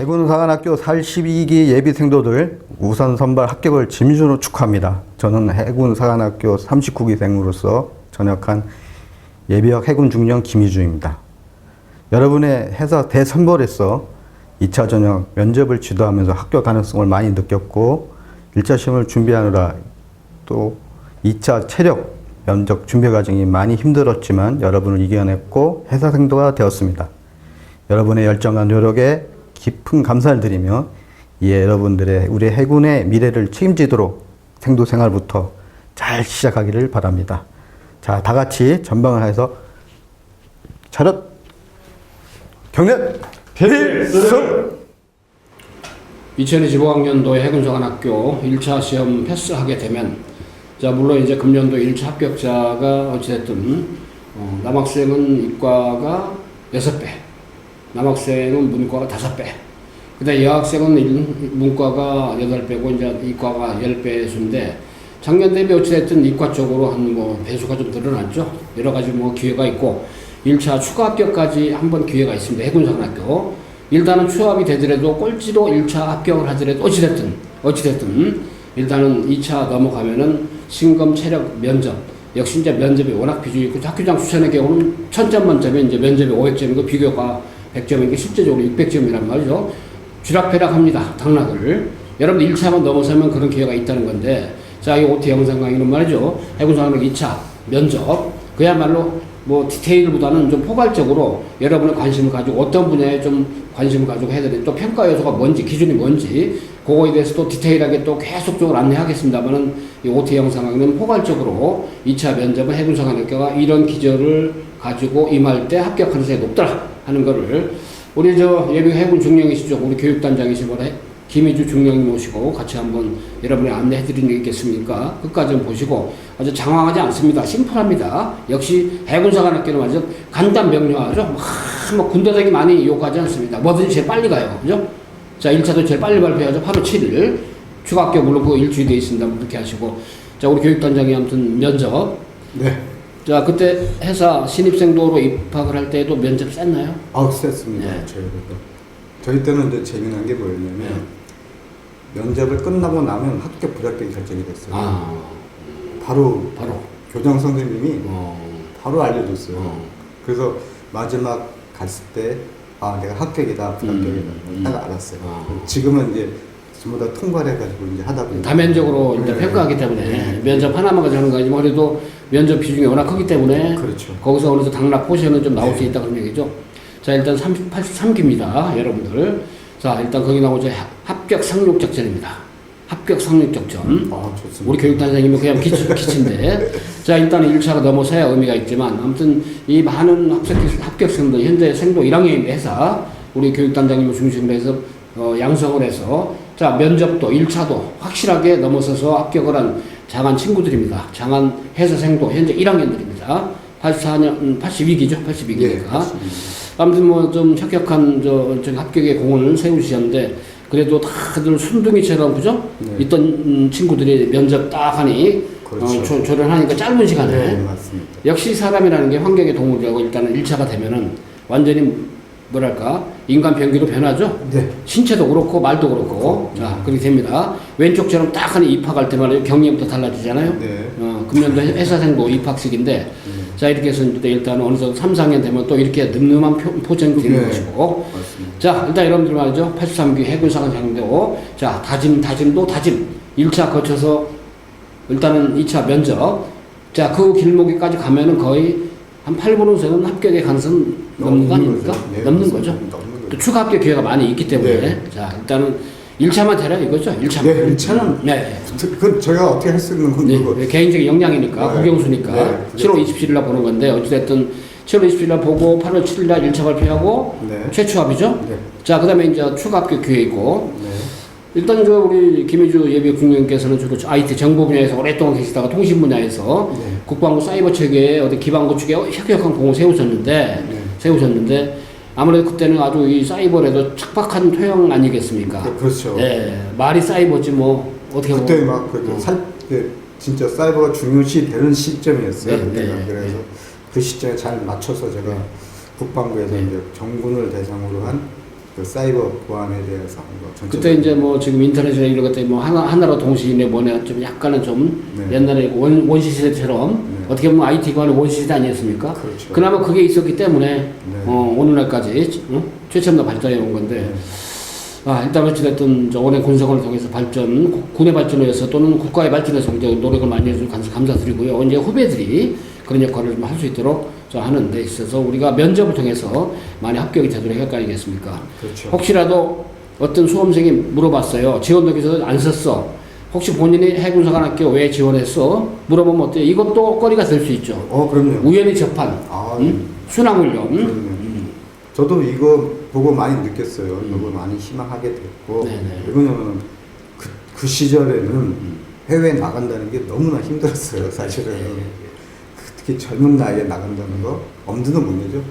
해군사관학교 42기 예비생도들 우선 선발 합격을 진심으로 축하합니다. 저는 해군사관학교 39기생으로서 전역한 예비역 해군 중령 김희주입니다. 여러분의 회사 대선발에서 2차 전형 면접을 지도하면서 합격 가능성을 많이 느꼈고 1차 시험을 준비하느라 또 2차 체력 면접 준비 과정이 많이 힘들었지만 여러분을 이겨냈고 회사생도가 되었습니다. 여러분의 열정과 노력에 깊은 감사를 드리며 이에 여러분들의 우리 해군의 미래를 책임지도록 생도 생활부터 잘 시작하기를 바랍니다. 자, 다 같이 전방을 해서 차렷 경례 필승! 2025학년도에 해군사관학교 1차 시험 패스하게 되면, 자, 물론 이제 금년도 1차 합격자가 어찌됐든, 남학생은 이과가 6배, 남학생은 문과가 5배, 그 다음에 여학생은 문과가 8배고, 이제 이과가 10배수인데, 작년 대비 어찌됐든 이과 쪽으로 한 배수가 좀 늘어났죠. 여러 가지 기회가 있고, 1차 추가 합격까지 한번 기회가 있습니다. 해군사관학교. 일단은 추합이 되더라도 꼴찌로 1차 합격을 하더라도 어찌됐든 일단은 2차 넘어가면은 신검 체력 면접. 역시 이제 면접이 워낙 비중이 있고 학교장 추천의 경우는 1000점 만점에 이제 면접이 500점이고 비교가 100점인 게 실제적으로 600점이란 말이죠. 쥐락펴락합니다. 당락을. 여러분 1차만 넘어서면 그런 기회가 있다는 건데, 자, 이 OT 영상 강의는 말이죠. 해군사관학교 2차 면접. 그야말로 디테일보다는 좀 포괄적으로 여러분의 관심을 가지고 어떤 분야에 좀 관심을 가지고 해야 되는지, 또 평가 요소가 뭔지, 기준이 뭔지, 그거에 대해서 또 디테일하게 또 계속적으로 안내하겠습니다만은 이 OT 영상 강의는 포괄적으로 2차 면접은 해군사관학교가 이런 기저를 가지고 임할 때 합격 가능성이 높더라 하는 거를 우리 예비 해군 중령이시죠. 우리 교육단장이신 김희주 중령님 모시고 같이 한번 여러분이 안내해 드리는 게 있겠습니까? 끝까지 좀 보시고 아주 장황하지 않습니다. 심플합니다. 역시 해군사관학교는 완전 간단 명료하죠. 군대장이 많이 요구하지 않습니다. 뭐든지 제일 빨리 가요. 그죠? 자, 1차도 제일 빨리 발표하죠. 8월 7일. 추가 합격 물론 그거 일주일 돼 있습니다. 그렇게 하시고. 자, 우리 교육단장이 아무튼 면접. 네. 자, 그때 회사 신입생도로 입학을 할 때도 면접 셌나요? 셌습니다. 네. 저희 때는 이제 재미난 게 뭐였냐면 면접을 끝나고 나면 합격 불합격이 결정이 됐어요. 바로 교장 선생님이 바로 알려줬어요. 그래서 마지막 갔을 때 내가 합격이다 불합격이다 딱 알았어요. 지금은 이제 전부 다 통과를 해가지고 이제 하다 보니까 다면적으로 이제 평가하기 때문에 면접 하나만 가지고 하는 거지만 그래도 면접 비중이 워낙 크기 때문에 그렇죠. 거기서 어느 정도 당락 포션은 좀 나올 수 있다 그런 얘기죠. 자, 일단 83기입니다. 여러분들. 자, 일단 거기 나오죠. 합격 상륙 작전입니다. 합격 상륙 작전. 좋습니다. 우리 교육단장님이 그냥 기치인데. 자, 일단 1차가 넘어서야 의미가 있지만, 아무튼 이 많은 합격생들, 현재 생도 1학년인데 회사, 우리 교육단장님을 중심으로 해서 양성을 해서, 자, 면접도 1차도 확실하게 넘어서서 합격을 한 장한 친구들입니다. 장한 회사생도 현재 1학년들입니다. 82기죠? 82기니까. 네, 아무튼 좀 합격한 합격의 공을 세우시는데, 그래도 다들 순둥이처럼, 그죠? 네. 있던 친구들이 면접 딱 하니, 그렇죠. 조련하니까 짧은 시간에. 네, 맞습니다. 역시 사람이라는 게 환경의 동물이라고 일단은 1차가 되면은 완전히 인간 변기로 변하죠? 네. 신체도 그렇고 말도 그렇고. 자, 그렇게 됩니다. 왼쪽처럼 딱 하니 입학할 때 말이에요. 경력부터 달라지잖아요? 네. 금년도 회사생도 입학식인데, 자, 이렇게 해서 일단 어느 정도 3, 4학년 되면 또 이렇게 늠름한 포장이 되는 것이고. 맞습니다. 자, 일단 여러분들 말이죠. 83기 해군사관 장교고, 자, 다짐도 다짐. 1차 거쳐서 일단은 2차 면접. 자, 그 길목에까지 가면은 거의 한 8분은 세는 합격의 가능성 넘는 거 아닙니까? 네, 넘는 거죠. 또 추가 합격 기회가 많이 있기 때문에. 네. 자, 일단은 1차만 되라 이거죠. 1차만. 네, 1차는. 네. 그 저희가 어떻게 할 수 있는 건 그거. 네, 개인적인 역량이니까, 네. 국영수니까. 네. 7월 27일 날 보는 건데, 어찌됐든 7월 27일 날 보고 8월 7일 날 1차 발표하고, 네. 최초합이죠? 네. 자, 그 다음에 이제 추가 합격 기회 있고, 네. 일단 우리 김희주 예비 국장님께서는 주로 IT 정보 분야에서 오랫동안 계시다가 통신 분야에서 국방부 사이버 체계에 기반 구축에 혁혁한 공을 세우셨는데, 아무래도 그때는 아주 이 사이버에도 척박한 토양 아니겠습니까? 그렇죠. 네, 말이 사이버지 어떻게 보면. 그때 막 진짜 사이버가 중요시 되는 시점이었어요. 네, 그때가. 네, 그래서 네. 그 시점에 잘 맞춰서 제가 국방부에서 이제 정군을 대상으로 한 그 사이버 보안에 대해서 하는 거 전체적으로. 그때 이제 뭐 지금 인터넷이나 이런 것들 뭐 하나로 동시에 뭐냐 좀 약간은 좀 네. 옛날에 원시 시대처럼 네. 어떻게 보면 IT 기반의 원시 시대 아니었습니까? 그렇죠. 그나마 그게 있었기 때문에 네. 오늘날까지 최첨단 발전해 온 건데 네. 일단 어찌됐든 저 오랜 군생활을 통해서 군의 발전을 위해서 또는 국가의 발전에 위해서 이제 노력을 많이 해주셔서 감사드리고요. 이제 후배들이 그런 역할을 좀 할 수 있도록 하는 데 있어서 우리가 면접을 통해서 많이 합격이 되도록 할 거 아니겠습니까? 그렇죠. 혹시라도 어떤 수험생이 물어봤어요. 지원독에서 안 썼어. 혹시 본인이 해군사관학교 왜 지원했어? 물어보면 어때요? 이것도 거리가 될 수 있죠. 그럼요. 우연히 접한 순환훈련. 그럼요. 저도 이거 보고 많이 느꼈어요. 보고 많이 희망하게 됐고. 네네. 왜냐면 그 시절에는 해외에 나간다는 게 너무나 힘들었어요. 사실은. 특히 젊은 나이에 나간다는 거 엄두도 못 내죠.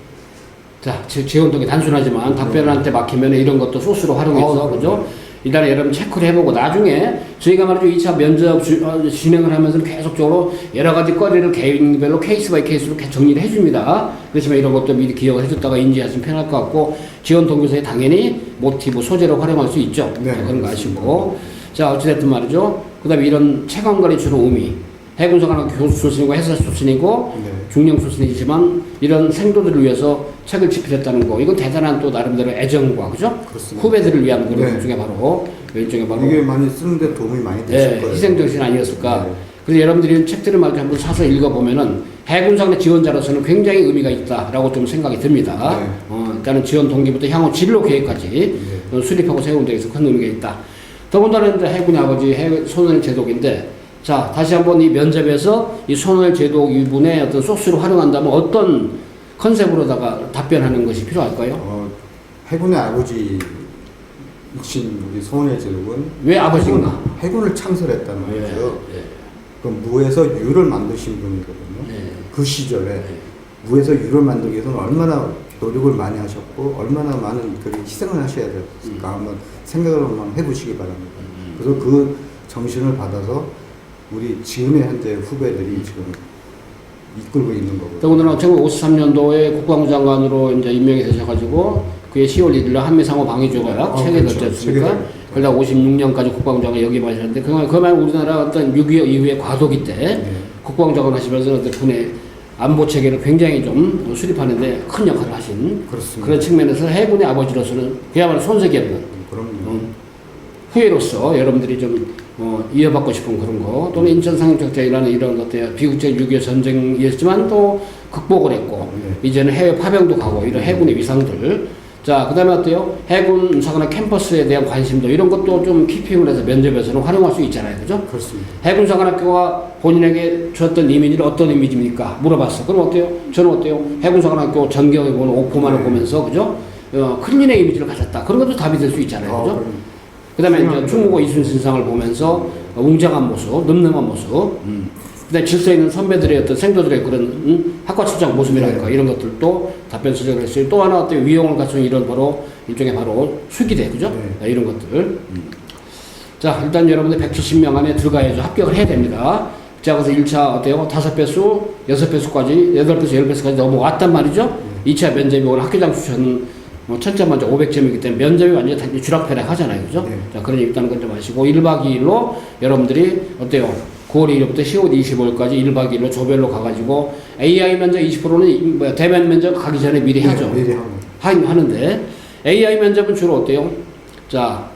자, 지원독이 단순하지만 답변한테 막히면 이런 것도 소스로 활용해서 그죠? 일단 여러분 체크를 해보고 나중에 저희가 말이죠 2차 면접 진행을 하면서 계속적으로 여러 가지 거리를 개인별로 케이스 바이 케이스로 정리를 해줍니다. 그렇지만 이런 것도 미리 기억을 해줬다가 인지하시면 편할 것 같고 지원 동기서에 당연히 모티브 소재로 활용할 수 있죠. 네, 그런 거 아시고 자 어찌됐든 말이죠. 그 다음에 이런 체감관리 주는 의미 해군사관학교 교수 출신이고 해설 출신이고 네. 중령 출신이지만 이런 생도들을 위해서 책을 집필했다는 거 이건 대단한 또 나름대로 애정과 그죠? 그렇습니다. 후배들을 위한 그런 네. 일종의 바로 일종의 바로 이게 많이 쓰는데 도움이 많이 되실 네, 거예요. 희생정신 아니었을까? 네. 그래서 여러분들이 책들을 말이죠 한번 사서 읽어보면은 해군사관의 지원자로서는 굉장히 의미가 있다라고 좀 생각이 듭니다. 네. 일단은 지원 동기부터 향후 진로 계획까지 수립하고 세우는 데 있어서 큰 의미가 있다. 더군다나 이제 해군의 아버지 손원일 제독인데 자, 다시 한번 이 면접에서 이 손원일 제독 이분의 어떤 소스를 활용한다면 어떤 컨셉으로다가 답변하는 것이 필요할까요? 해군의 아버지이신 우리 손원일 제독은 왜 아버지인가? 해군을 창설했단 말이죠. 예, 예. 그 무에서 유를 만드신 분이거든요. 예. 그 시절에 무에서 유를 만들기 위해서는 얼마나 노력을 많이 하셨고 얼마나 많은 그 희생을 하셔야 됐을까 한번 생각을 한번 해보시기 바랍니다. 그래서 그 정신을 받아서 우리 지금의 현재 후배들이 지금 이끌고 있는 거거든요. 더군다나 1953년도에 국방부 장관으로 이제 임명이 되셔가지고 그해 10월 1일 날 한미상호 방위조약 체결됐지 않습니까? 그러다 56년까지 국방부 장관 역임하셨는데 그만 우리나라 어떤 6.25 이후의 과도기 때 국방부 장관 하시면서 어떤 군의 안보 체계를 굉장히 좀 수립하는데 큰 역할을 하신 그렇습니다. 그런 측면에서 해군의 아버지로서는 그야말로 손색이 없는 그럼요. 후예로서 여러분들이 좀 이어받고 싶은 그런 거 또는 인천 상륙작전이라는 이런 것들 비국제 6.25 전쟁이었지만 또 극복을 했고 이제는 해외 파병도 가고 이런 해군의 위상들 자, 그 다음에 어때요? 해군 사관학 캠퍼스에 대한 관심도 이런 것도 좀 키핑을 해서 면접에서는 활용할 수 있잖아요. 그죠? 그렇습니다. 해군 사관학교가 본인에게 줬던 이미지는 어떤 이미지입니까? 물어봤어. 그럼 어때요? 저는 어때요? 해군 사관학교 전경에 보는 오프만을 보면서, 그죠? 클린의 이미지를 가졌다. 그런 것도 답이 될 수 있잖아요. 그죠? 그 다음에 이제 충무고 이순신상을 보면서 웅장한 모습, 늠름한 모습, 그다음에 질서 있는 선배들의 어떤 생도들의 그런 학과 출장 모습이랄까 이런 것들도 답변 수정을 했어요. 또 하나 어떤 위용을 갖춘 이런 바로 일종의 바로 수기대 그죠? 이런 것들. 자 일단 여러분들 170명 안에 들어가야죠. 합격을 해야 됩니다. 자 그래서 1차 어때요? 5배수, 6배수까지, 8배수, 10배수까지 넘어왔단 말이죠. 2차 면접이 오늘 학교장 추천 천점 만점 500점이기 때문에 면접이 완전히 단지 주락펴락 하잖아요. 그죠? 자, 그러니 일단은 건좀 아시고 1박 2일로 여러분들이 어때요? 9월 1일부터 10월 25일까지 1박 2일로 조별로 가가지고 AI 면접 20%는 대면 면접 가기 전에 미리 하죠. 미리 하는데 AI 면접은 주로 어때요? 자,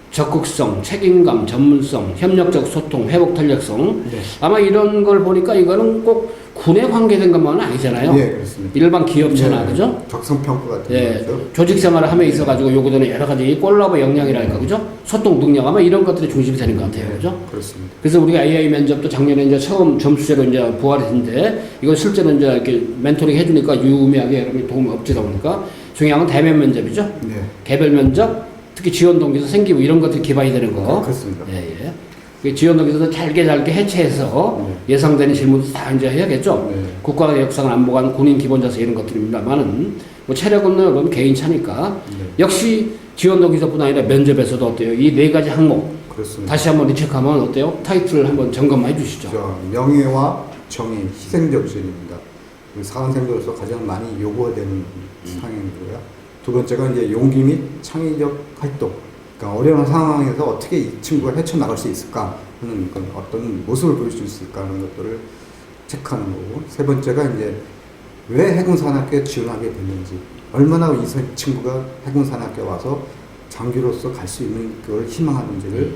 적극성, 책임감, 전문성, 협력적 소통, 회복 탄력성. 아마 이런 걸 보니까 이거는 꼭 군에 관계된 것만은 아니잖아요. 네, 그렇습니다. 일반 기업체나 그죠? 적성평가 같은 거죠. 조직 생활을 함에 있어가지고 요구되는 여러 가지 콜라보 역량이랄까 그죠? 소통 능력 아마 이런 것들이 중심이 되는 것 같아요. 그죠? 그렇습니다. 그래서 우리가 AI 면접도 작년에 이제 처음 점수제로 이제 부활했는데 이건 실제로 이제 이렇게 멘토링 해주니까 유의미하게 여러분이 도움이 없지다 보니까 중요한 건 대면 면접이죠. 네. 개별 면접 특히 지원 동기에서 생기고 이런 것들이 기반이 되는 거. 그렇습니다. 예. 그 지원 동기에서도 잘게 해체해서 예상되는 질문도 다 이제 해야겠죠. 국가의 역사를 안보관 군인 기본자세 이런 것들입니다만은 뭐 체력은 여러분 개인 차니까 역시 지원 동기서뿐 아니라 면접에서도 어때요? 이 네 가지 항목 그렇습니다. 다시 한번 리체크하면 어때요? 타이틀을 한번 점검해 주시죠. 명예와 정의, 희생정신입니다. 사관생도로서 가장 많이 요구되는 상황이고요. 두 번째가 이제 용기 및 창의적 활동. 그러니까 어려운 상황에서 어떻게 이 친구가 헤쳐나갈 수 있을까 하는 어떤 모습을 보일 수 있을까 하는 것들을 체크하는 거고, 세 번째가 이제 왜 해군산학교에 지원하게 됐는지, 얼마나 이 친구가 해군산학교에 와서 장교로서 갈 수 있는 걸 희망하는지를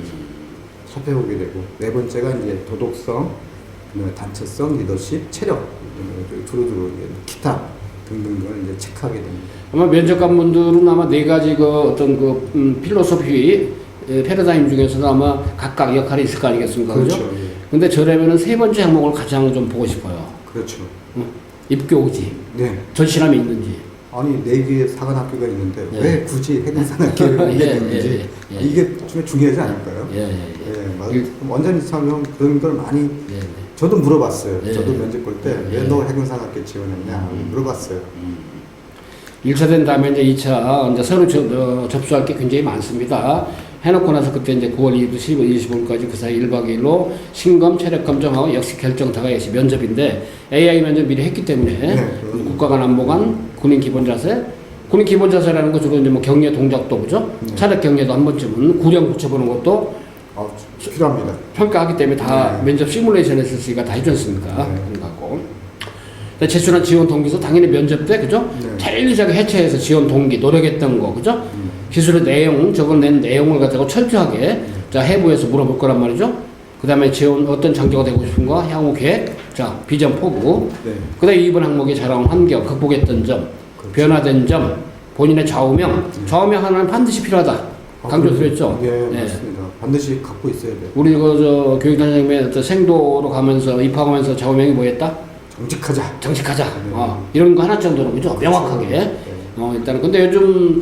살펴보게 되고, 네 번째가 이제 도덕성, 단체성, 리더십, 체력, 두루두루 기타 등등을 이제 체크하게 됩니다. 아마 면접관분들은 아마 네 가지 그 어떤 그 필로소피 패러다임 중에서도 아마 각각 역할이 있을 거 아니겠습니까? 그렇죠. 그죠? 예. 근데 저라면은 세 번째 항목을 가장 좀 보고 싶어요. 그렇죠. 입교지. 네. 절실함이 있는지. 아니 4개의 사관학교가 있는데 예. 왜 굳이 해군산학교를 오게 예, 됐는지 예, 예. 이게 좀 중요하지 않을까요? 맞아요. 원장님 참 그런 걸 많이 저도 물어봤어요. 예. 저도 면접 볼 때 왜 너 해군산학교 지원했냐 물어봤어요. 1차 된 다음에 이제 2차 이제 새로 접수할 게 굉장히 많습니다. 해놓고 나서 그때 이제 9월 2일, 15일, 25일까지 그 사이 1박 2일로 신검, 체력 검정하고 역시 결정 다가 역시 면접인데 AI 면접 미리 했기 때문에 국가관 안보관, 군인 기본 자세, 군인 기본 자세라는 거 주로 이제 뭐 경례 동작도 그죠? 체력 경례도 한 번쯤은 구령 붙여보는 것도 필요합니다. 평가하기 때문에 다 면접 시뮬레이션 했으니까 다 해줬습니까 그러고 제출한 지원 동기서 당연히 면접 때 그죠? 제일 시작에 해체해서 지원 동기 노력했던 거 그죠? 기술의 내용 적어낸 내용을 가지고 철저하게 자 해부에서 물어볼 거란 말이죠. 그 다음에 지원 어떤 장교가 되고 싶은가 향후 계획 자 비전 포부 그 다음에 2번 항목에 자라온 환경 극복했던 점 변화된 점 본인의 좌우명 좌우명 하나는 반드시 필요하다 강조드렸죠. 네, 맞습니다. 반드시 갖고 있어야 돼요. 우리 그 교육단장님의 생도로 가면서 입학하면서 좌우명이 뭐였다? 정직하자. 이런 거 하나 정도는 그죠? 명확하게. 일단은 근데 요즘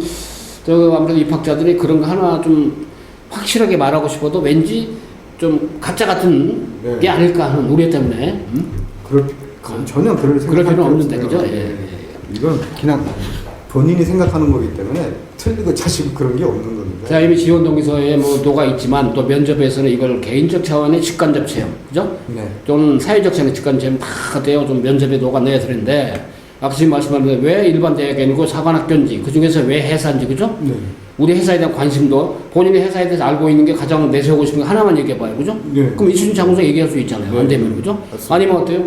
아무래도 입학자들이 그런 거 하나 좀 확실하게 말하고 싶어도 왠지 좀 가짜 같은 게 아닐까 하는 우려 때문에. 전혀 그럴 필요는 없는데 그죠? 이건 그냥 본인이 생각하는 거기 때문에 틀리고 자시고 그런 게 없는 겁니다. 자, 이미 지원 동기서에 뭐 노가 있지만 또 면접에서는 이걸 개인적 차원의 직간접 체험, 그죠? 좀 사회적 차원의 직간접 체험 다 돼요. 좀 면접에 노가 내야 되는데 아까 지금 말씀하셨는데 왜 일반 대학이 아니고 사관학교인지 그 중에서 왜 회사인지 그죠? 우리 회사에 대한 관심도 본인의 회사에 대해서 알고 있는 게 가장 내세우고 싶은 거 하나만 얘기해봐요, 그죠? 그럼 이순신 장군서 얘기할 수 있잖아요. 안 되면 그죠? 맞습니다. 아니면 어때요?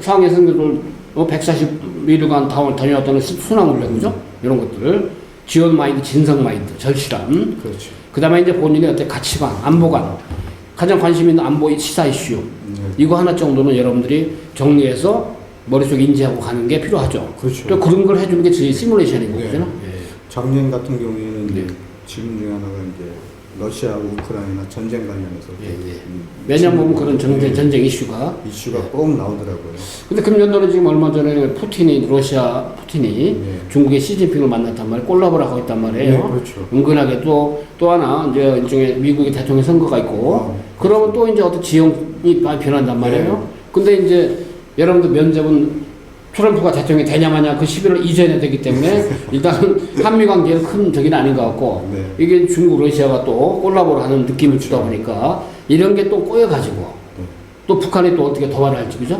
상해 선교들 141일간 다녀왔다는 순환훈련 그죠? 이런 것들 지원 마인드, 진성 마인드, 절실함. 그렇죠. 그 다음에 이제 본인의 어떤 가치관, 안보관, 가장 관심 있는 안보의 시사 이슈. 이거 하나 정도는 여러분들이 정리해서 머릿속에 인지하고 가는 게 필요하죠. 그렇죠. 또 그런 걸 해주는 게 저희 시뮬레이션인 거잖아요. 작년 같은 경우에는 질문 중에 하나가 이제 러시아하고 우크라이나 전쟁 관련해서 매년 보면 그런 전쟁 이슈가 꼭 나오더라고요. 근데 금년도는 지금 얼마 전에 러시아 푸틴이 중국의 시진핑을 만났단 말이에요. 콜라보를 하고 있단 말이에요. 그렇죠. 은근하게 또 하나 이제 일종의 미국의 대통령 선거가 있고 그러면 또 이제 어떤 지형이 많이 변한단 말이에요. 근데 이제 여러분들 면접은 트럼프가 대통령이 되냐 마냐 그 11월 이전에 되기 때문에 일단은 한미 관계는 큰 적이는 아닌 것 같고 이게 중국 러시아가 또 콜라보를 하는 느낌을 주다 보니까 이런 게 또 꼬여가지고 또 북한이 또 어떻게 도발을 할지 그죠?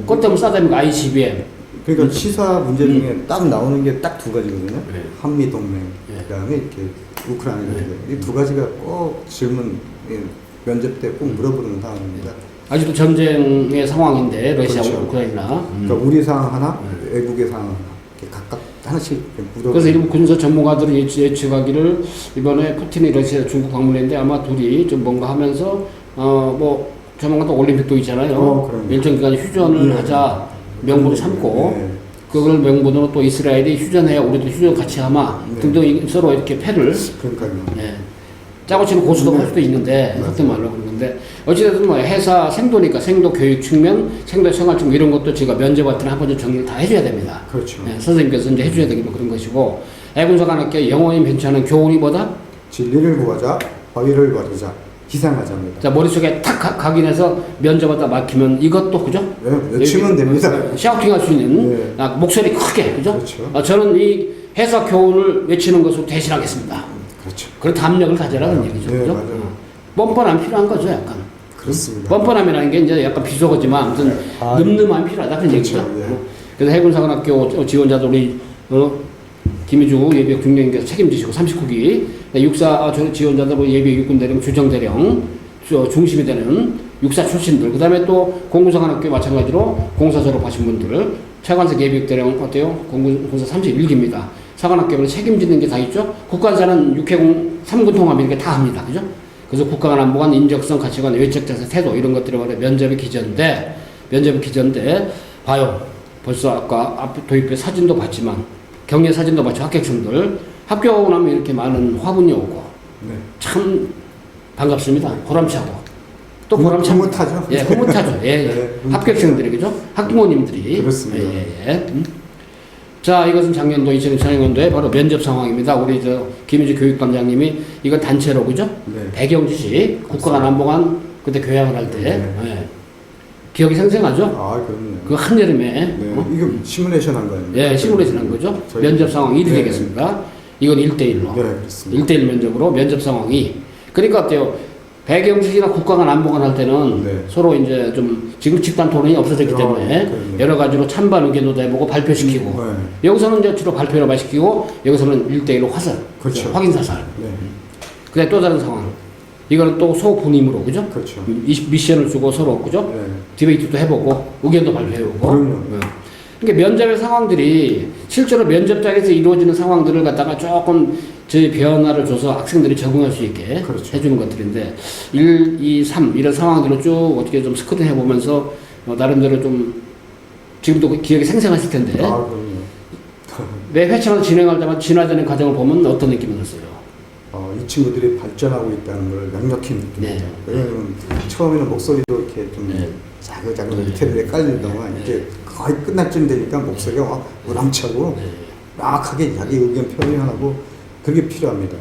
그것 때문에 싸다니까 ICBM 그러니까 시사 문제 중에 딱 나오는 게 딱 두 가지거든요. 한미 동맹 그다음에 이렇게 우크라이나 이 두 가지가 꼭 질문 면접 때 꼭 물어보는 사항입니다. 아직도 전쟁의 상황인데 러시아와 그렇죠. 우크라이나 그러니까 우리 상황 하나, 외국의 상황 하나 이렇게 각각 하나씩 물어보는. 그래서 일부 군사 전문가들이 예측하기를 이번에 푸틴이 러시아 중국 방문했는데 아마 둘이 좀 뭔가 하면서 뭐 조만간 또 올림픽도 있잖아요. 일정 기간 휴전을 하자 명분을 삼고 그걸 명분으로 또 이스라엘이 휴전해야 우리도 휴전 같이 하마 등등 서로 이렇게 패를 짜고 치는 고수도 할 수도 있는데 그때 말로 그러는데 어찌됐든 뭐 회사 생도니까 생도 교육 측면, 생도 생활 측면 이런 것도 제가 면접할 때는 한 번쯤 정리를 다 해줘야 됩니다. 그렇죠. 선생님께서 이제 해줘야 되는 그런 것이고 해군사관학교 영어인 벤처는 교훈이 뭐다? 진리를 구하자, 화의를 가르자, 희생하자입니다. 자 머릿속에 탁 각인해서 면접하다 막히면 이것도 그죠? 외치면 됩니다. 샤우팅할 수 있는 목소리 크게 그죠? 그렇죠. 저는 이 회사 교훈을 외치는 것으로 대신하겠습니다. 그렇죠. 그런 담력을 가져라는 얘기죠. 네, 그죠? 맞아요. 뻔뻔함이 필요한 거죠, 약간. 그렇습니다. 뻔뻔함이라는 게 이제 약간 비속어지만 아무튼 늠름함이 필요하다 그런 그렇죠. 얘기죠. 그래서 해군사관학교 지원자들 우리 김희주 예비역 중령님께서 책임지시고 39기 육사 지원자들 뭐 예비역 육군대령 주정대령 중심이 되는 육사 출신들 그 다음에 또 공군사관학교 마찬가지로 공사 졸업하신 분들 차관석 예비역대령 어때요? 공사 31기입니다. 사관학교를 책임지는 게 다 있죠. 국가사는 육해공 3군 통합 이렇게 다 합니다. 그죠? 그래서 국가간 안보관 인적성 가치관 외적 자세 태도 이런 것들이 바로 면접의 기전인데 봐요. 벌써 아까 앞 도입부에 사진도 봤지만 경례 사진도 봤죠. 합격생들 합격하고 나면 이렇게 많은 화분이 오고 참 반갑습니다. 보람차고 또 보람차고 흐뭇하죠. 예, 흐뭇하죠. 예, 네, 합격생들이 그죠? 학부모님들이 그렇습니다. 예. 자, 이것은 작년도 2024년도에 바로 면접 상황입니다. 우리 김희주 교육감장님이 이건 단체로 그죠? 네. 배경지시 국가간 안보관 그때 교양을 할 때 예. 기억이 생생하죠? 아, 그럼요. 그 한여름에 네. 이거 시뮬레이션 한 거예요. 예, 시뮬레이션 한 거죠. 저희 면접 상황 1이 네. 되겠습니다. 이건 1대1로. 네, 그렇습니다. 1대1 면접으로 면접 상황이. 그러니까 어때요? 배경지시나 국가간 안보관 할 때는 네. 서로 이제 좀 지금 집단 토론이 없어졌기 때문에 그럼요. 여러 가지로 찬반 의견도 해보고 발표시키고 네. 여기서는 이제 주로 발표를 시키고 여기서는 1대1로 화살, 그렇죠. 확인사살. 네. 그다음에 또 다른 상황. 이거는 또 소분임으로 그죠? 그렇죠. 미션을 주고 서로 그죠? 네. 디베이트도 해보고 의견도 발표해보고. 그럼요. 그러니까 면접의 상황들이 실제로 면접장에서 이루어지는 상황들을 갖다가 조금 저희 변화를 줘서 학생들이 적응할 수 있게 그렇죠. 해주는 것들인데 1, 2, 3 이런 상황들을 쭉 어떻게 좀 스크린 해보면서 나름대로 좀 지금도 기억이 생생하실 텐데 아, 그럼요. 매 회차마다 진행할 때마다 진화되는 과정을 보면 어떤 느낌이 들었어요? 이 친구들이 발전하고 있다는 걸 명확히 느낍니다. 네. 왜냐하면 처음에는 목소리도 이렇게 좀 네. 자글자글 밑에 깔리더만 이제 거의 끝날 쯤 되니까 목소리가 막 우람차고 명확하게 자기 의견 표현하고 그게 필요합니다.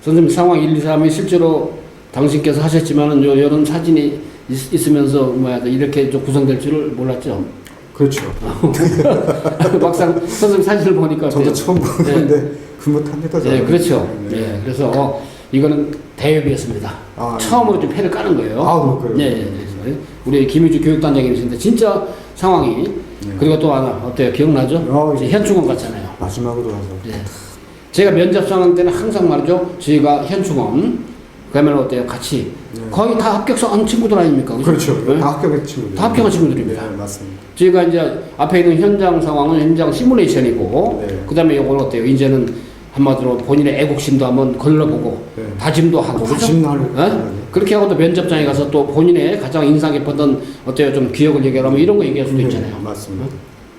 선생님 상황 1, 2, 3이 실제로 당신께서 하셨지만은 이런 사진이 있으면서 이렇게 좀 구성될 줄을 몰랐죠. 그렇죠. 막상 선생님 사진을 보니까 저도 어때요? 처음 보는데 흐뭇합니다. 네, 그렇죠. 네. 그래서 이거는 대회비였습니다. 처음으로 좀 패를 까는 거예요. 아, 그래요? 네. 우리 김희주 교육단장님이신데 진짜 상황이 그리고 또 하나 어때요? 기억나죠? 현충원 갔잖아요. 마지막으로 와서. 네. 제가 면접 상황 때는 항상 말이죠. 저희가 현충원 그러면 어때요? 같이 거의 다 합격한 친구들 아닙니까? 그렇죠. 네? 다 합격한 친구들. 다 합격한 친구들입니다. 네, 맞습니다. 저희가 이제 앞에 있는 현장 상황은 현장 시뮬레이션이고 그 다음에 이건 어때요? 이제는 한마디로 본인의 애국심도 한번 걸러보고 다짐도 하고 다짐도 그렇죠? 그렇게 하고 또 면접장에 가서 또 본인의 가장 인상 깊었던 어때요? 좀 기억을 얘기하면 이런 거 얘기할 수도 있잖아요. 맞습니다.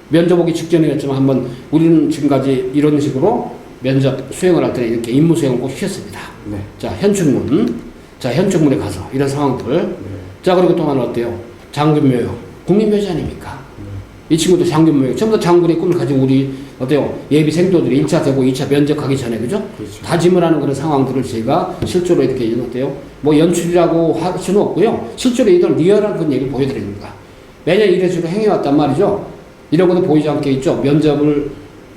면접 오기 직전이었지만 한번 우리는 지금까지 이런 식으로 면접 수행을 할 때는 이렇게 임무 수행을 꼭 시켰습니다. 네. 자, 현충문에 가서 이런 상황들. 자, 그리고 또 하나 어때요? 장군묘역, 국민묘지 아닙니까? 이 친구도 장군묘역, 전부 다 장군의 꿈을 가지고 우리 어때요? 예비 생도들이 1차 되고 2차 면접하기 전에 그죠? 그렇죠. 다짐을 하는 그런 상황들을 저희가 실제로 이렇게 어때요? 뭐 연출이라고 할 수는 없고요. 실제로 이들 리얼한 그런 얘기를 보여드립니다. 매년 이런 식으로 행해왔단 말이죠. 이런 것도 보이지 않게 있죠. 면접을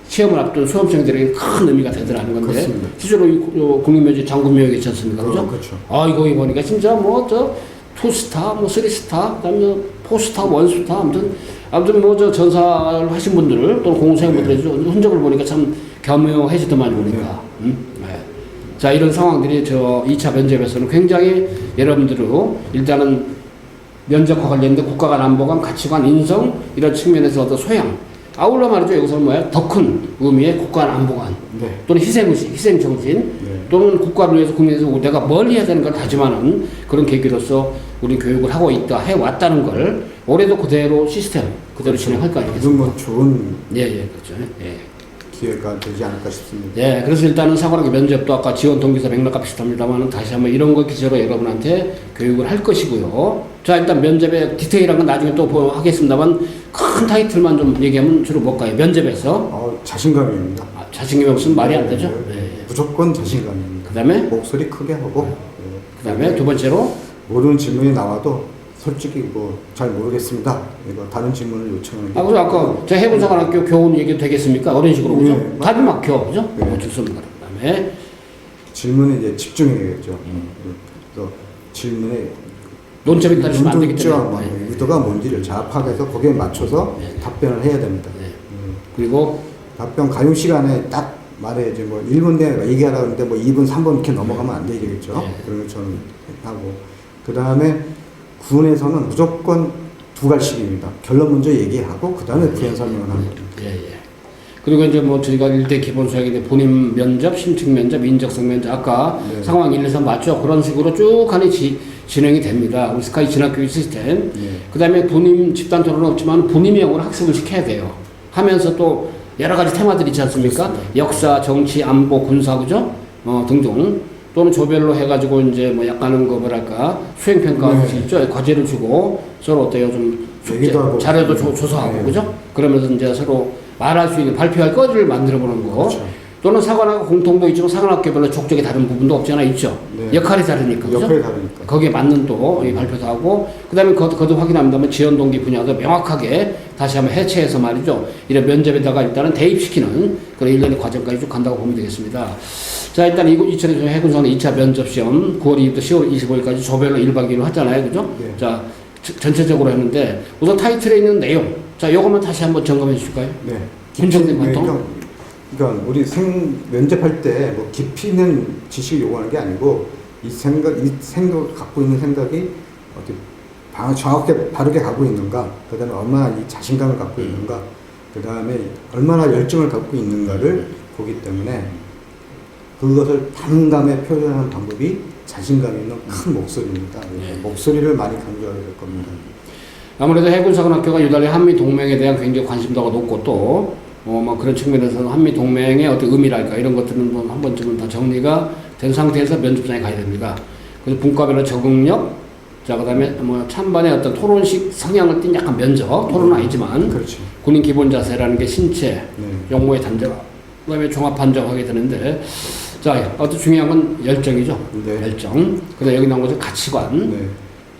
시험을 앞둔 수험생들에게 큰 의미가 되더라는 건데 그렇습니다. 실제로 이 국민묘지 장군묘역이 있지 않습니까? 그죠? 그렇죠. 이거 보니까 진짜 뭐 투스타, 뭐 쓰리스타, 그다음에 포스타, 원스타 아무튼 뭐 전사를 하신 분들 또는 공무생분들의 흔적을 보니까 참 겸허해지더만 보니까. 네. 자, 이런 상황들이 2차 면접에서는 굉장히 여러분들로 일단은 면접과 관련된 국가간 안보관, 가치관, 인성 이런 측면에서 어떤 소양 아울러 말이죠. 여기서는 더 큰 의미의 국가간 안보관 또는 희생의식, 희생정신 또는 국가를 위해서 국민에서 내가 뭘 해야 되는 걸 다짐하는 그런 계기로서 우리 교육을 하고 있다, 해왔다는 걸 올해도 그대로 시스템 그대로 진행할 거 아니겠습니까? 뭐 좋은 그렇죠. 기회가 되지 않을까 싶습니다. 그래서 일단은 사관학교 면접도 아까 지원 동기사 맥락과 비슷합니다만 다시 한번 이런 걸 기초로 여러분한테 교육을 할 것이고요. 자, 일단 면접의 디테일한 건 나중에 또 하겠습니다만 큰 타이틀만 좀 얘기하면 주로 뭘까요? 면접에서 자신감입니다. 자신감이 없으면 말이 안 되죠. 무조건 자신감입니다. 그다음에 목소리 크게 하고 그다음에 두 번째로 모르는 질문이 나와도 솔직히 잘 모르겠습니다. 이거 다른 질문을 요청하는 게. 그래서 아까 제가 해군사관학교 교원 얘기 되겠습니까? 어떤 식으로 그죠? 답이 막혀 그죠? 좋습니다. 그다음에 질문에 이제 집중해야겠죠. 그래서 질문에 논점이 따르시면 안 되기 때문에 의도가 뭔지를 잘 파악해서 거기에 맞춰서 답변을 해야 됩니다. 그리고 답변 가용 시간에 딱 말해야지 뭐 1분 내에 얘기하라 그러는데 뭐 2분, 3분 이렇게 넘어가면 안 되겠죠. 네. 그런 거 저는 하고 그 다음에 군에서는 무조건 두 갈씩입니다. 결론 먼저 얘기하고 그 다음에 부연 설명을 하는 겁니다. 예, 예. 그리고 이제 뭐 저희가 1대 기본 수학인데 본인 면접, 심층 면접, 인적성 면접 아까 네. 상황 1, 2, 3 맞죠? 그런 식으로 쭉 하는 진행이 됩니다. 우리 스카이 진학교육 시스템. 네. 그 다음에 본인 집단 토론은 없지만 본인명으로 학습을 시켜야 돼요. 하면서 또 여러 가지 테마들이 있지 않습니까? 그렇습니다. 역사, 정치, 안보, 군사, 그죠? 등등. 또는 조별로 해가지고 이제 뭐 약간은 그 뭐랄까 수행평가 네. 할수 있죠. 과제를 주고 서로 어때요? 좀 얘기도 하고. 자료도 조사하고 네. 그죠? 그러면서 이제 서로 말할 수 있는 발표할 거리를 만들어 보는 거. 그렇죠. 또는 사관학교 공통도 있지만 사관학교별로 족적이 다른 부분도 없지 않아 있죠. 네. 역할이 다르니까 그죠? 역할이 다르니까. 거기에 맞는 또 이 발표도 하고 그다음에 그것도 확인합니다만 지원 동기 분야도 명확하게 다시 한번 해체해서 말이죠. 이런 면접에다가 일단은 대입시키는 그런 일련의 과정까지 쭉 간다고 보면 되겠습니다. 자 일단 2020 해군성의 2차 면접 시험 9월 2일부터 10월 25일까지 조별로 1박 2일로 하잖아요. 그죠? 네. 자 전체적으로 했는데 우선 타이틀에 있는 내용 자 요것만 다시 한번 점검해 주실까요? 네. 김정진 관통. 그러니까 우리 면접할 때 뭐 깊이 있는 지식을 요구하는 게 아니고 이 생각 갖고 있는 생각이 어디 정확하게 바르게 가고 있는가, 그 다음에 얼마나 이 자신감을 갖고 있는가, 그 다음에 얼마나 열정을 갖고 있는가를 보기 때문에 그것을 단감에 표현하는 방법이 자신감 있는 큰 목소리입니다. 네. 목소리를 많이 강조해야 될 겁니다. 아무래도 해군사관학교가 유달리 한미동맹에 대한 굉장히 관심도가 높고 또 뭐 그런 측면에서는 한미동맹의 어떤 의미랄까 이런 것들은 뭐 한 번쯤은 다 정리가 된 상태에서 면접장에 가야 됩니다. 그래서 분과별로 적응력, 자 그다음에 뭐 찬반의 어떤 토론식 성향을 띈 약간 면접, 토론은 아니지만 그렇죠. 군인 기본 자세라는 게 신체, 네. 용모의 단정, 그다음에 종합 판정하게 되는데 자 어떤 중요한 건 열정이죠. 네. 열정. 그다음 여기 나온 것은 가치관. 네.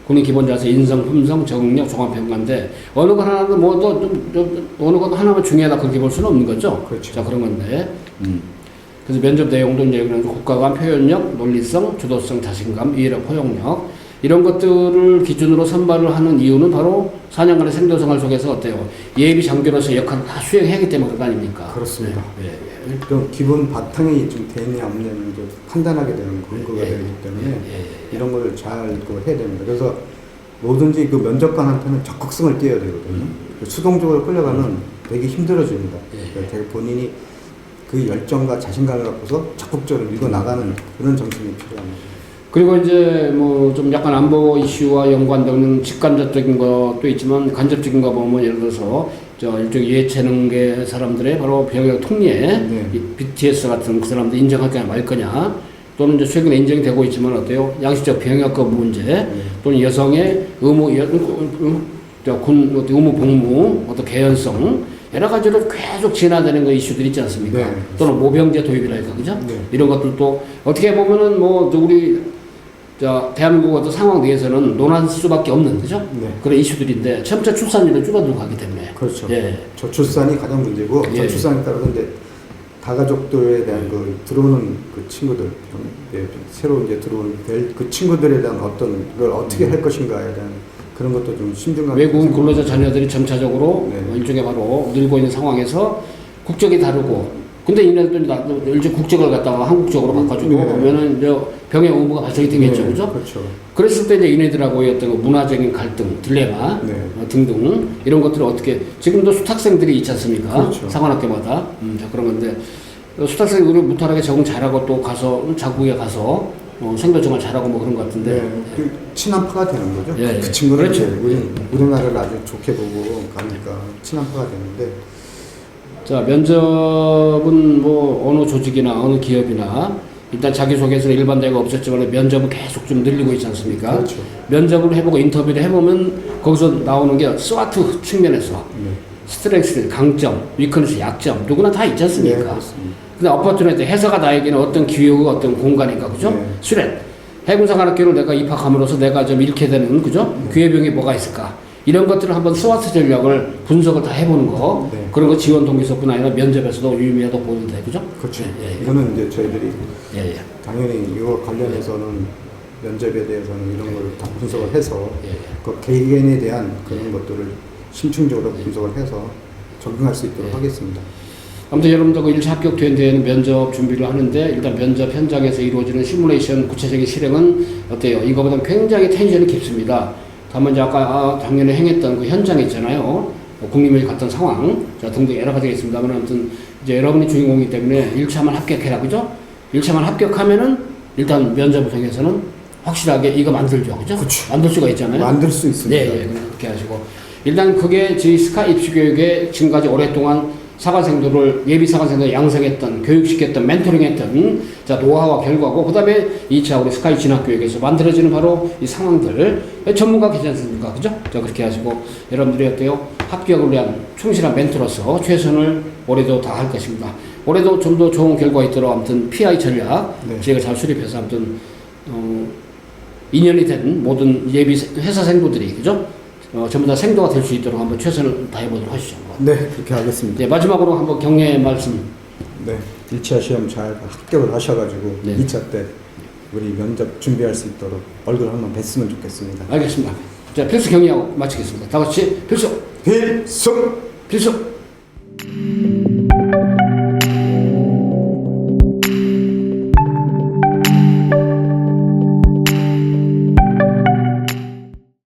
군인 기본 자세, 인성, 품성, 적응력, 종합 평가인데 어느 것 하나는 어느 것 하나만 중요하다 그렇게 볼 수는 없는 거죠. 그렇죠. 자 그런 건데. 그래서 면접 내용도 이제 국가관, 표현력, 논리성, 주도성, 자신감, 이해력, 포용력 이런 것들을 기준으로 선발을 하는 이유는 바로 4년간의 생존생활 속에서 어때요? 예비 장교로서 역할을 다 수행하기 때문에 그런 거 아닙니까? 그렇습니다. 네, 네, 네. 좀 기본 바탕이 좀 되느냐 없느냐는 좀 판단하게 되는 근거가 예, 되기 때문에 예. 이런 거를 잘 그걸 해야 됩니다. 그래서 뭐든지 그 면접관한테는 적극성을 띄어야 되거든요. 수동적으로 끌려가면 되게 힘들어집니다. 예. 그러니까 되게 본인이 그 열정과 자신감을 갖고서 적극적으로 밀고 나가는 그런 정신이 필요합니다. 그리고 이제 뭐 좀 약간 안보 이슈와 연관되는 직간접적인 것도 있지만 간접적인 거 보면 예를 들어서 저 일종의 예체능계 사람들의 바로 병역 통례, 네. 이 BTS 같은 그 사람들 인정할 거냐 말 거냐 또는 이제 최근에 인정이 되고 있지만 어때요? 양식적 병역법 문제 또는 여성의 의무 의무 복무 어떤 개연성 여러 가지로 계속 진화되는 그 이슈들이 있지 않습니까? 네. 또는 모병제 도입이랄까 그죠? 네. 이런 것들도 어떻게 보면은 뭐 우리 대한민국 어떤 상황 내에서는 논할 수밖에 없는 그죠? 네. 그런 이슈들인데 점차 출산율은 줄어들고 가기 때문에 그렇죠. 예. 저출산이 가장 문제고 예. 저출산에 따라서 이제 가가족들에 대한 그 들어오는 그 친구들 새로 이제 들어오는 그 친구들에 대한 어떤 걸 어떻게 할 것인가에 대한 그런 것도 좀 신중하게 외국인 근로자 자녀들이 점차적으로 네. 일종의 바로 늘고 있는 상황에서 국적이 다르고 근데 이네들도 일종 국적을 갖다가 한국적으로 바꿔주고 네. 그러면은 이제 병역 의무가 발생이 되겠죠, 네, 그죠? 그렇죠. 그랬을 때 이제 이네들하고의 어떤 그 문화적인 갈등, 딜레마 네. 등등 이런 것들을 어떻게 지금도 수탁생들이 있지 않습니까? 그렇죠. 사관학교마다 자 그런 건데 수탁생이 우리 무탈하게 적응 잘하고 또 가서 자국에 가서 생존생활 잘하고 뭐 그런 것 같은데 네, 그 친한파가 되는 거죠. 예, 그 예. 친구는 그렇죠. 이제 우리나라를 아주 좋게 보고 가니까 친한파가 되는데 자 면접은 뭐 어느 조직이나 어느 기업이나 일단 자기소개서는 일반 대가 없었지만 면접은 계속 좀 늘리고 있지 않습니까? 그렇죠. 면접을 해보고 인터뷰를 해보면 거기서 나오는 게 스와트 측면에서 네. 스트렝스, 강점, 위크니스, 약점 누구나 다 있지 않습니까? 네, 그렇습니다. 근데 어퍼튜니티 해서가 나에게는 어떤 기회고 어떤 공간인가 그죠? 네. 수련 해군사관학교를 내가 입학함으로써 내가 좀 잃게 되는 그죠? 기회병이 뭐가 있을까? 이런 것들을 한번 스와트 전략을 분석을 다 해보는 거 네. 그런 거 지원 동기서뿐 아니라 면접에서도 유의미하다고 보는데 그죠? 그렇죠. 예, 예. 이거는 이제 저희들이 예, 예. 당연히 이거 관련해서는 면접에 대해서는 이런 걸 다 분석을 해서 예, 예. 그 개개인에 대한 그런 것들을 심층적으로 분석을 해서 적용할 수 있도록 예. 하겠습니다. 아무튼 여러분들 그 1차 합격된 뒤에는 면접 준비를 하는데 일단 면접 현장에서 이루어지는 시뮬레이션 구체적인 실행은 어때요? 이거보다 굉장히 텐션이 깊습니다. 다만 이제 아까 작년에 행했던 그 현장 있잖아요. 국립에 갔던 상황 자 등등 여러 가지가 있습니다만 아무튼 이제 여러분이 주인공이기 때문에 1차만 합격해라 그죠? 1차만 합격하면은 일단 면접을 통해서는 확실하게 이거 만들죠 그죠? 그쵸. 만들 수가 있잖아요. 만들 수 있습니다. 네, 네, 그렇게 하시고 일단 그게 저희 스카 입시교육에 지금까지 오랫동안 사관생도를 예비 사관생도 양성했던 교육시켰던 멘토링했던 자 노하우와 결과고 그 다음에 2차 우리 스카이 진학교육에서 만들어지는 바로 이 상황들 전문가 계지 않습니까 그죠? 자 그렇게 하시고 여러분들이 어때요? 합격을 위한 충실한 멘토로서 최선을 올해도 다 할 것입니다. 올해도 좀 더 좋은 결과 있도록 아무튼 PI 전략 네. 저희가 잘 수립해서 아무튼 인연이 된 모든 예비 회사 생도들이 그죠? 전부 다 생도가 될 수 있도록 한번 최선을 다해보도록 하시죠. 네, 그렇게 하겠습니다. 네, 마지막으로 한번 격려의 말씀. 네, 1차 시험 잘 합격을 하셔가지고 네. 2차 때 우리 면접 준비할 수 있도록 얼굴 한번 뵀으면 좋겠습니다. 알겠습니다. 자, 필수 격려하고 마치겠습니다. 다 같이 필수! 필수! 필수!